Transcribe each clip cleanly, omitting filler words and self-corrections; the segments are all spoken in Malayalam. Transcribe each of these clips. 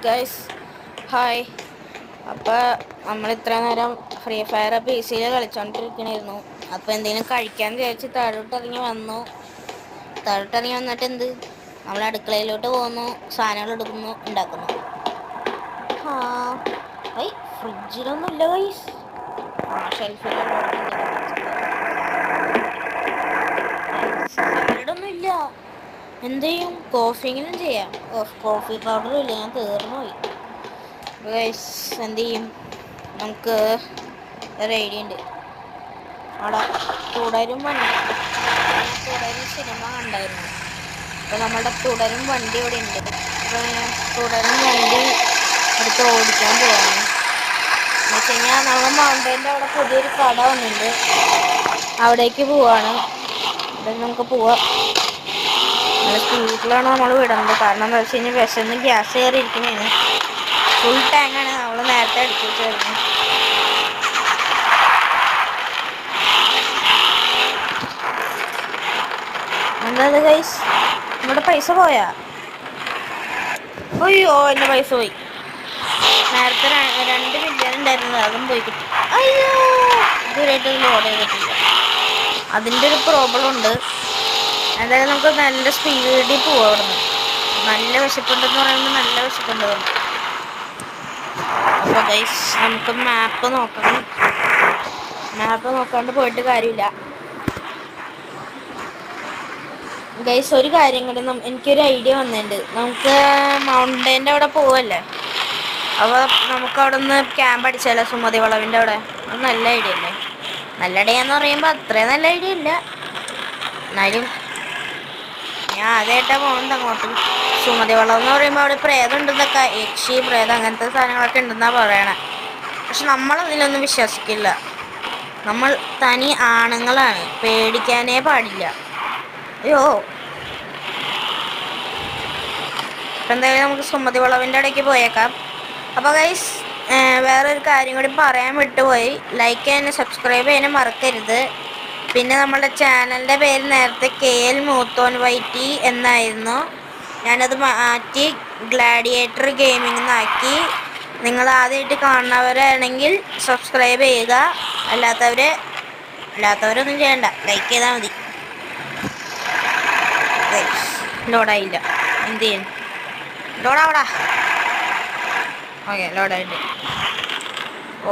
Guys hi. അപ്പോൾ നമ്മൾ ഇത്ര നേരം ഫ്രീ ഫയർ പി സിയിൽ കളിച്ചുകൊണ്ടിരിക്കണമായിരുന്നു. അപ്പോൾ എന്തെങ്കിലും കഴിക്കാൻ വിചാരിച്ച് താഴോട്ടിറങ്ങി വന്നു. താഴോട്ടിറങ്ങി വന്നിട്ട് നമ്മൾ അടുക്കളയിലോട്ട് പോകുന്നു, സാധനങ്ങൾ എടുക്കുന്നു, ഉണ്ടാക്കുന്നു. ഫ്രിഡ്ജിലൊന്നും ഇല്ല ഗൈസ്. സാലഡൊന്നും ഇല്ല. എന്ത് ചെയ്യും? കോഫിയെങ്കിലും ചെയ്യാം. കോഫി പൗഡറും ഇല്ല, ഞാൻ തീർന്നു പോയി ഗൈസ്. എന്ത് ചെയ്യും? നമുക്ക് ഒരു ഐഡിയ ഉണ്ട്. അവിടെ തുടരും സിനിമ കണ്ടായിരുന്നു. അപ്പോൾ നമ്മുടെ തുടരും വണ്ടി ഇവിടെ ഉണ്ട്. അപ്പോൾ ഞാൻ തുടരും വണ്ടി എടുത്ത് ഓടിക്കാൻ പോവാണ്. എന്ന് വെച്ച് കഴിഞ്ഞാൽ നമ്മൾ മൗണ്ടൈൻ്റെ അവിടെ പുതിയൊരു കട വന്നിട്ടുണ്ട്, അവിടേക്ക് പോവാണ്. അവിടെ നമുക്ക് പോവാം. നല്ല സ്പീഡിലാണ് നമ്മൾ വിടുന്നത്. കാരണം എന്താ വെച്ച് കഴിഞ്ഞാൽ വിശന്ന് ഗ്യാസ് കയറിയിരിക്കുന്നതാണ്. ഫുൾ ടാങ്കാണ് നമ്മൾ നേരത്തെ അടിച്ചു വെച്ചായിരുന്നു. എന്താ ഗൈസ്, നമ്മുടെ പൈസ പോയാ? അയ്യോ, എൻ്റെ പൈസ പോയി. നേരത്തെ 2 മില്യൺ ഉണ്ടായിരുന്നത്, അതും പോയി കിട്ടി. അയ്യോ, ഇതുവരെയായിട്ട് ലോഡ് ചെയ്തിട്ടില്ല. അതിൻ്റെ ഒരു പ്രോബ്ലം ഉണ്ട്. എന്തായാലും നമുക്ക് നല്ല സ്പീഡിൽ പോവാം. അവിടെ നിന്ന് നല്ല വിശപ്പുണ്ടെന്ന് പറയുമ്പോൾ നല്ല വിശപ്പുണ്ട്. അപ്പോൾ ഗൈസ് നമുക്ക് മാപ്പ് നോക്കണം. മാപ്പ് നോക്കാണ്ട് പോയിട്ട് കാര്യമില്ല ഗൈസ്. ഒരു കാര്യം കൂടി, എനിക്കൊരു ഐഡിയ വന്നിട്ടുണ്ട്. നമുക്ക് മൗണ്ടൈൻ്റെ അവിടെ പോവല്ലേ, അപ്പോൾ നമുക്ക് അവിടെ നിന്ന് ക്യാമ്പ് അടിച്ചാലോ? സുമതി വളവിൻ്റെ അവിടെ. അത് നല്ല ഐഡിയ അല്ലേ? നല്ല ഐഡിയ എന്ന് പറയുമ്പോൾ അത്രയും നല്ല ഐഡിയ ഇല്ല, എന്നാലും ഞാൻ ആദ്യമായിട്ടാണ് പോകുന്നത് അങ്ങോട്ട്. സുമതി വളം എന്ന് പറയുമ്പോൾ അവിടെ പ്രേതം ഉണ്ടെന്നൊക്കെ, യക്ഷി പ്രേതം അങ്ങനത്തെ സാധനങ്ങളൊക്കെ ഉണ്ടെന്നാണ് പറയണേ. പക്ഷെ നമ്മളതിലൊന്നും വിശ്വസിക്കില്ല. നമ്മൾ തനി ആണുങ്ങളാണ്, പേടിക്കാനേ പാടില്ല. അയ്യോ, ഇപ്പം എന്തായാലും നമുക്ക് സുമതി വളവിൻ്റെ ഇടയ്ക്ക് പോയേക്കാം. അപ്പോൾ ഗൈസ് വേറൊരു കാര്യം കൂടി പറയാൻ വിട്ടുപോയി. ലൈക്ക് ചെയ്യാനും സബ്സ്ക്രൈബ് ചെയ്യാനും മറക്കരുത്. പിന്നെ നമ്മുടെ ചാനലിൻ്റെ പേര് നേരത്തെ KL മൂത്തോൻ വൈറ്റി എന്നായിരുന്നു. ഞാനത് മാറ്റി ഗ്ലാഡിയേറ്റർ ഗെയിമിംഗ് എന്നാക്കി. നിങ്ങൾ ആദ്യമായിട്ട് കാണുന്നവരാണെങ്കിൽ സബ്സ്ക്രൈബ് ചെയ്യുക. അല്ലാത്തവരൊന്നും ചെയ്യണ്ട, ലൈക്ക് ചെയ്താൽ മതി. ലോഡായില്ല, എന്ത് ചെയ്യും? ലോഡാവടാ. ഓക്കെ, ലോഡായിട്ട്. ഓ,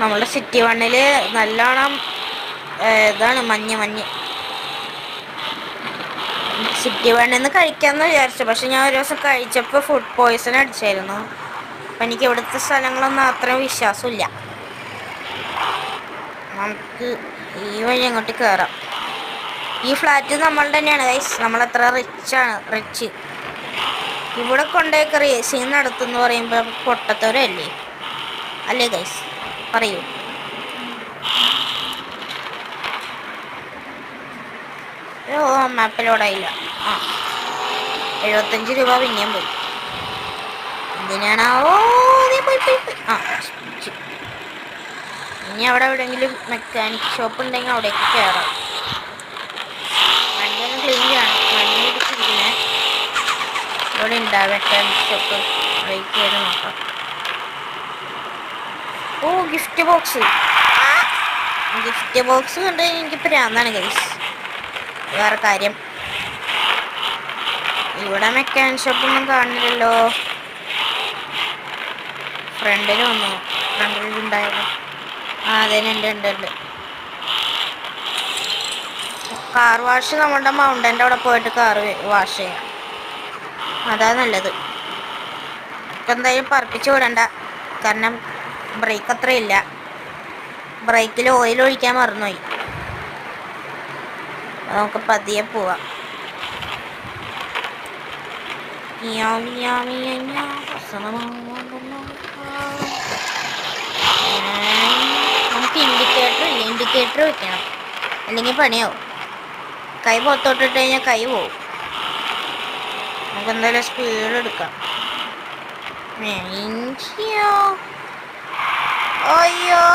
നമ്മുടെ സിറ്റി 1 നല്ലോണം ഇതാണ് മഞ്ഞ്. സിറ്റി 1 കഴിക്കാമെന്ന് വിചാരിച്ചു, പക്ഷെ ഞാൻ ഒരു ദിവസം കഴിച്ചപ്പോൾ ഫുഡ് പോയ്സൺ അടിച്ചായിരുന്നു. അപ്പം എനിക്ക് ഇവിടുത്തെ സ്ഥലങ്ങളൊന്നും അത്രയും വിശ്വാസമില്ല. നമുക്ക് ഈ വഴി അങ്ങോട്ട് കയറാം. ഈ ഫ്ലാറ്റ് നമ്മളുടെ തന്നെയാണ് ഗൈസ്. നമ്മളെത്ര റിച്ച്. ഇവിടെ കൊണ്ടേക്ക് റേസിങ് നടത്തുമെന്ന് പറയുമ്പോൾ പൊട്ടത്തവരല്ലേ അല്ലേ ഗൈസ്? പറയൂ. മാപ്പിലോടായില്ല. 75 രൂപ പിന്നെയും പോയി. എന്തിനാണാവോ പോയി. ഇനി അവിടെ എവിടെയെങ്കിലും മെക്കാനിക് ഷോപ്പ് ഉണ്ടെങ്കിൽ അവിടേക്ക് കയറാം. വണ്ടിയൊന്ന് ക്ലീൻ ചെയ്യണം. വണ്ടി ഇടിച്ചിരിക്കുന്നേ. ഇവിടെ ഉണ്ടാവും മെക്കാനിക് ഷോപ്പ്, അവിടേക്ക് കയറി നോക്കാം. ഓ, ഗിഫ്റ്റ് ബോക്സ് കണ്ട് എനിക്ക് പ്രാന്താണ് ഗൈസ്. വേറെ കാര്യം, ഇവിടെ മെക്കാനിക് ഷോപ്പൊന്നും കാണുന്നില്ലല്ലോ. ഫ്രണ്ടിലുണ്ടായിരുന്നു. ഉണ്ട്. കാർ വാഷ് നമ്മുടെ മൗണ്ടൻ്റെ അവിടെ പോയിട്ട് കാർ വാഷ് ചെയ്യാം, അതാ നല്ലത്. ഇപ്പം എന്തായാലും പറപ്പിച്ച് വിടണ്ട, കാരണം ബ്രേക്ക് അത്രയില്ല. ബ്രേക്കിൽ ഓയിൽ ഒഴിക്കാൻ മറന്നുപോയി. നമുക്ക് പതിയെ പോവാം. നമുക്ക് ഇൻഡിക്കേറ്റർ വെക്കണം, അല്ലെങ്കിൽ പണിയാവും. കൈ പുറത്തോട്ടിട്ട് കഴിഞ്ഞാൽ കൈ പോവും. നമുക്ക് എന്തായാലും സ്പീഡ് എടുക്കാം. അയ്യോ,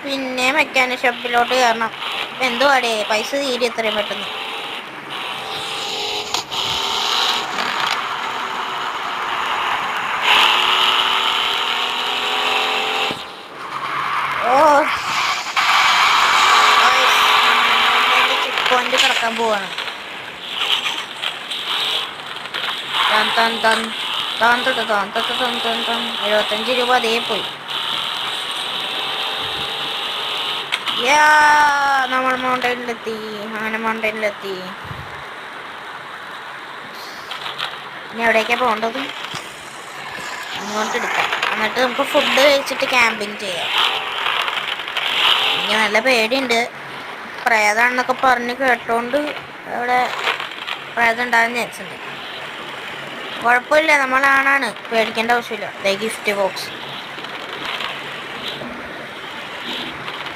പിന്നെ മെക്കാനിക് ഷോപ്പിലോട്ട് കയറണം. എന്തുവാടേ, പൈസ തീരെ എത്രയും പെട്ടെന്ന്. ചാട്ടാൻ പോവാണ്. 75 രൂപ അതേ പോയി. നമ്മൾ മൗണ്ടൈനിലെത്തി. അങ്ങനെ മൗണ്ടൈനിലെത്തി. ഇനി എവിടേക്കാ പോകേണ്ടത്? ഇങ്ങോട്ട് എടുക്കാം. എന്നിട്ട് നമുക്ക് ഫുഡ് കഴിച്ചിട്ട് ക്യാമ്പിങ് ചെയ്യാം. എനിക്ക് നല്ല പേടിയുണ്ട്. പ്രേതാണെന്നൊക്കെ പറഞ്ഞ് കേട്ടോണ്ട് അവിടെ പ്രേതം ഉണ്ടാകുന്ന വെച്ചിട്ടുണ്ട്. കുഴപ്പമില്ല, നമ്മളാണാണ്, പേടിക്കേണ്ട ആവശ്യമില്ല. ഗിഫ്റ്റ് ബോക്സ്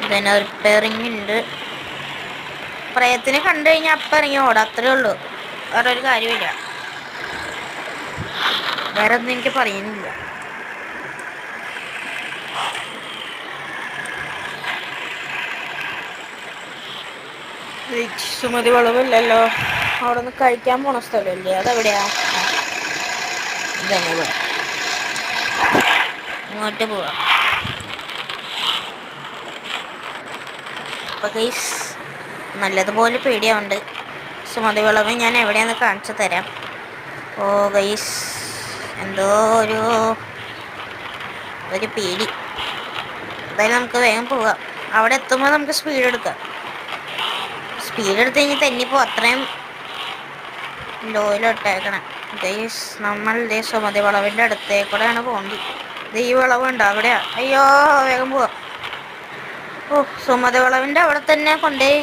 ഇതിന് റിപ്പയറിങ് ഉണ്ട്. പ്രേതത്തിനെ കണ്ടു കഴിഞ്ഞാൽ അപ്പം ഇറങ്ങി ഓടാം, അത്രേ ഉള്ളൂ. വേറെ ഒരു കാര്യമില്ല. വേറെ ഒന്നും എനിക്ക് പറയുന്നില്ല. സുമതി വളവില്ലല്ലോ. അവിടെ നിന്ന് കഴിക്കാൻ പോണ സ്ഥലമില്ലേ? അതെവിടെയാ? ഇതന്നെ ഇവിടെ. ഇങ്ങോട്ട് പോവാം. അപ്പോൾ ഗൈസ് നല്ലതുപോലെ പേടിയാവുണ്ട്. സുമതി വളവ് ഞാൻ എവിടെയാന്ന് കാണിച്ചു തരാം. ഓ ഗൈസ്, എന്തോ ഒരു പേടി. എന്തായാലും നമുക്ക് വേഗം പോവാം. അവിടെ എത്തുമ്പോൾ നമുക്ക് സ്പീഡ് എടുക്കാം. സ്പീഡ് എടുത്ത് കഴിഞ്ഞ് തെന്നിപ്പോ അത്രയും ലോയിലിട്ടേക്കണം. ഗൈസ് നമ്മൾ സുമതി വളവിൻ്റെ അടുത്തേക്കൂടെയാണ് പോകേണ്ടത്. ഈ വളവുണ്ട് അവിടെയാ. അയ്യോ, വേഗം പോവാം. ഓ, സുമതി വളവിൻ്റെ അവിടെ തന്നെ കൊണ്ടുപോയി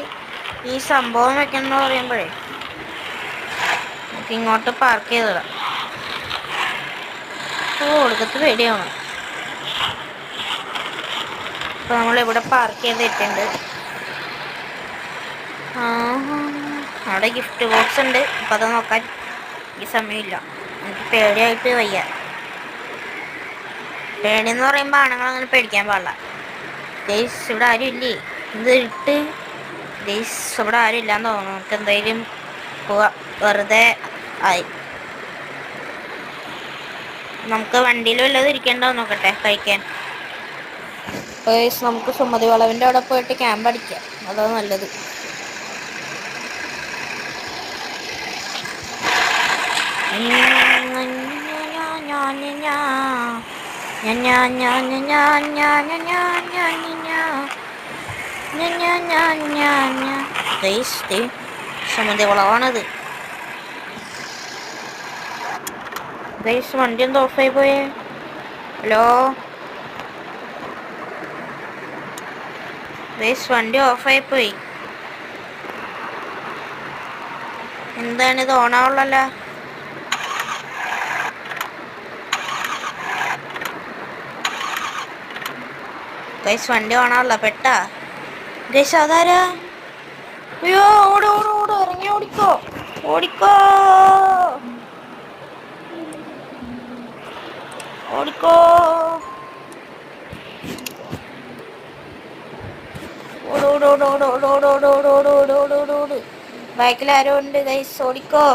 ഈ സംഭവം വെക്കണം പറയുമ്പോഴേ നമുക്ക് ഇങ്ങോട്ട് പാർക്ക് ചെയ്തിടാം. ഓ, ഒടുക്കത്ത് പേടിയാണ്. അപ്പോൾ നമ്മളിവിടെ പാർക്ക് ചെയ്തിട്ടുണ്ട്. അവിടെ ഗിഫ്റ്റ് ബോക്സ് ഉണ്ട്. അപ്പം അത് നോക്കാൻ ഈ സമയമില്ല. എനിക്ക് പേടിയായിട്ട് വയ്യ. പേടിയെന്ന് പറയുമ്പോൾ ആണുങ്ങളങ്ങനെ പേടിക്കാൻ പാടില്ല. ഗൈസ് ഇവിടെ ആരും ഇല്ലേ? ഇത് ഇട്ട് ഗൈസ് ഇവിടെ ആരും ഇല്ലാന്ന് തോന്നുന്നു. നമുക്ക് എന്തായാലും പോവാം. വെറുതെ ആയി. നമുക്ക് വണ്ടിയിൽ വല്ലതും ഇരിക്കേണ്ടോ നോക്കട്ടെ കഴിക്കാൻ. ഗൈസ് നമുക്ക് സുമതി വളവിൻ്റെ അവിടെ പോയിട്ട് ക്യാമ്പ് അടിക്കാം. അതാണ് നല്ലത്. സുമതി വളവാണത്. ഗൈസ് വണ്ടി എന്താ ഓഫായി പോയേ? ഹലോ ഗൈസ്, വണ്ടി ഓഫായി പോയി. എന്താണിത്? ഓണാവുള്ളല്ലോ. ഗൈസ് വണ്ടി ഓണാവുള്ള. പെട്ടാ ഗൈസ്? അതാരാ? അയ്യോ, ഓട് ഇറങ്ങി ഓടിക്കോ. ഓടിക്കോ ഓട്. ബൈക്കിൽ ആരോ ഉണ്ട് ഗൈസ്, ഓടിക്കോ.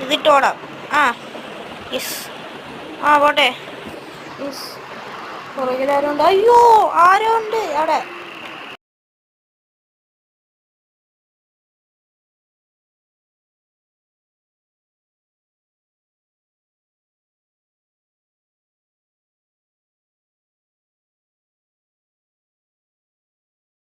ഇതിട്ടോടാം. യെസ്, പോട്ടെ. യെസ്, പുറകിൽ ആരോ ഉണ്ട്. അയ്യോ, ആരോ ഉണ്ട് അവിടെ.